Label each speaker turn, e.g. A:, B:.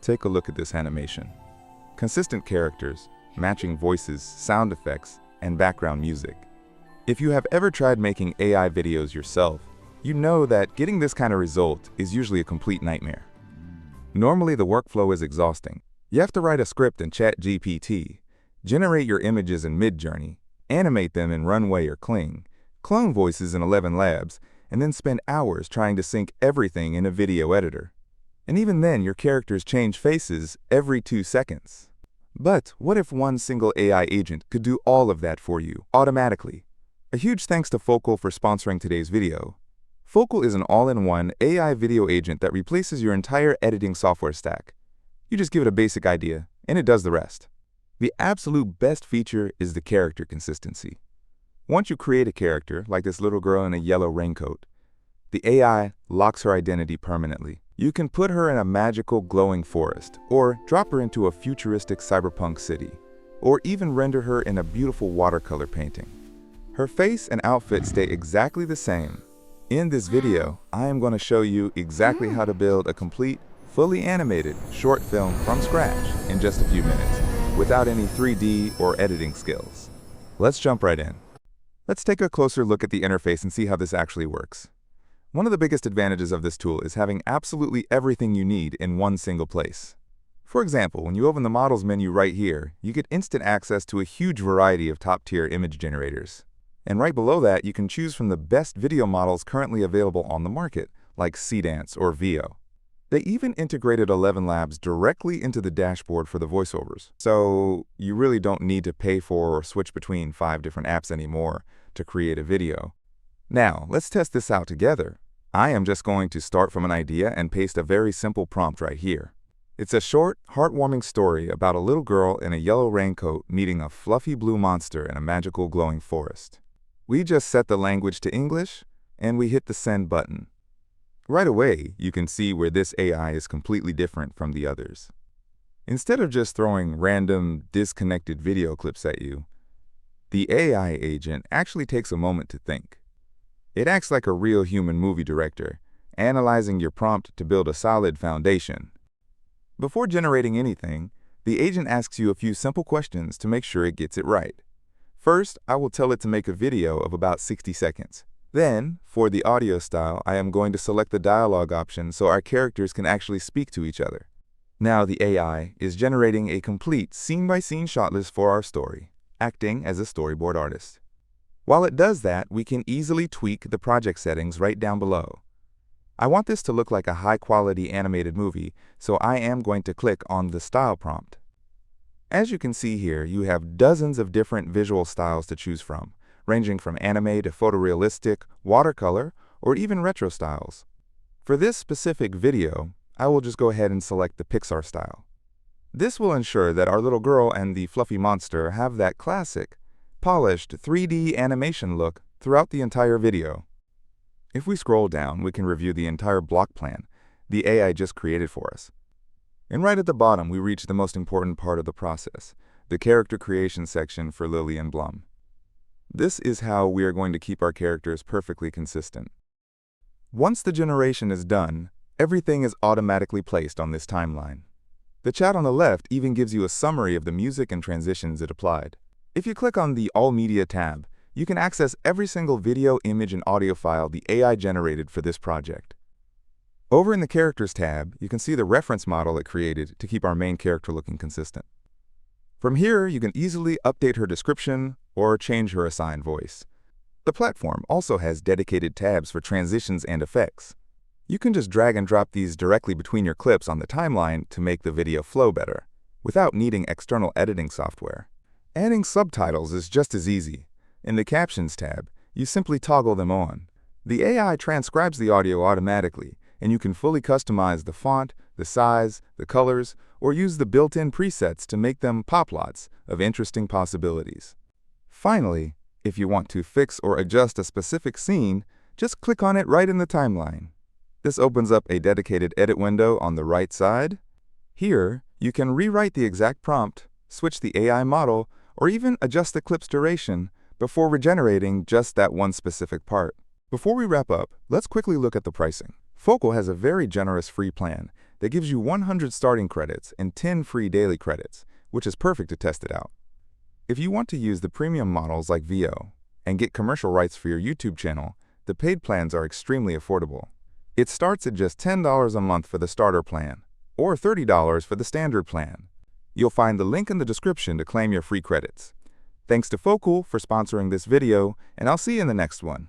A: Take a look at this animation. Consistent characters, matching voices, sound effects, and background music. If you have ever tried making AI videos yourself, you know that getting this kind of result is usually a complete nightmare. Normally, the workflow is exhausting. You have to write a script in ChatGPT, generate your images in Midjourney, animate them in Runway or Kling, clone voices in ElevenLabs, and then spend hours trying to sync everything in a video editor. And even then, your characters change faces every 2 seconds. But what if one single AI agent could do all of that for you, automatically? A huge thanks to Focal for sponsoring today's video. Focal is an all-in-one AI video agent that replaces your entire editing software stack. You just give it a basic idea, and it does the rest. The absolute best feature is the character consistency. Once you create a character, like this little girl in a yellow raincoat, the AI locks her identity permanently. You can put her in a magical glowing forest, or drop her into a futuristic cyberpunk city, or even render her in a beautiful watercolor painting. Her face and outfit stay exactly the same. In this video, I am going to show you exactly how to build a complete, fully animated short film from scratch in just a few minutes, without any 3D or editing skills. Let's jump right in. Let's take a closer look at the interface and see how this actually works. One of the biggest advantages of this tool is having absolutely everything you need in one single place. For example, when you open the Models menu right here, you get instant access to a huge variety of top-tier image generators. And right below that, you can choose from the best video models currently available on the market, like Seedance or Veo. They even integrated ElevenLabs directly into the dashboard for the voiceovers. So you really don't need to pay for or switch between 5 different apps anymore to create a video. Now, let's test this out together. I am just going to start from an idea and paste a very simple prompt right here. It's a short, heartwarming story about a little girl in a yellow raincoat meeting a fluffy blue monster in a magical glowing forest. We just set the language to English, and we hit the send button. Right away, you can see where this AI is completely different from the others. Instead of just throwing random, disconnected video clips at you, the AI agent actually takes a moment to think. It acts like a real human movie director, analyzing your prompt to build a solid foundation. Before generating anything, the agent asks you a few simple questions to make sure it gets it right. First, I will tell it to make a video of about 60 seconds. Then, for the audio style, I am going to select the dialogue option so our characters can actually speak to each other. Now the AI is generating a complete scene-by-scene shot list for our story, acting as a storyboard artist. While it does that, we can easily tweak the project settings right down below. I want this to look like a high-quality animated movie, so I am going to click on the Style prompt. As you can see here, you have dozens of different visual styles to choose from, ranging from anime to photorealistic, watercolor, or even retro styles. For this specific video, I will just go ahead and select the Pixar style. This will ensure that our little girl and the fluffy monster have that classic, polished 3D animation look throughout the entire video. If we scroll down, we can review the entire block plan the AI just created for us. And right at the bottom, we reach the most important part of the process, the character creation section for Lily and Blum. This is how we are going to keep our characters perfectly consistent. Once the generation is done, everything is automatically placed on this timeline. The chat on the left even gives you a summary of the music and transitions it applied. If you click on the All Media tab, you can access every single video, image, and audio file the AI generated for this project. Over in the Characters tab, you can see the reference model it created to keep our main character looking consistent. From here, you can easily update her description or change her assigned voice. The platform also has dedicated tabs for transitions and effects. You can just drag and drop these directly between your clips on the timeline to make the video flow better, without needing external editing software. Adding subtitles is just as easy. In the Captions tab, you simply toggle them on. The AI transcribes the audio automatically, and you can fully customize the font, the size, the colors, or use the built-in presets to make them pop lots of interesting possibilities. Finally, if you want to fix or adjust a specific scene, just click on it right in the timeline. This opens up a dedicated edit window on the right side. Here, you can rewrite the exact prompt, switch the AI model, or even adjust the clip's duration before regenerating just that one specific part. Before we wrap up, let's quickly look at the pricing. Focal has a very generous free plan that gives you 100 starting credits and 10 free daily credits, which is perfect to test it out. If you want to use the premium models like VO and get commercial rights for your YouTube channel, the paid plans are extremely affordable. It starts at just $10 a month for the starter plan, or $30 for the standard plan. You'll find the link in the description to claim your free credits. Thanks to Focal for sponsoring this video, and I'll see you in the next one.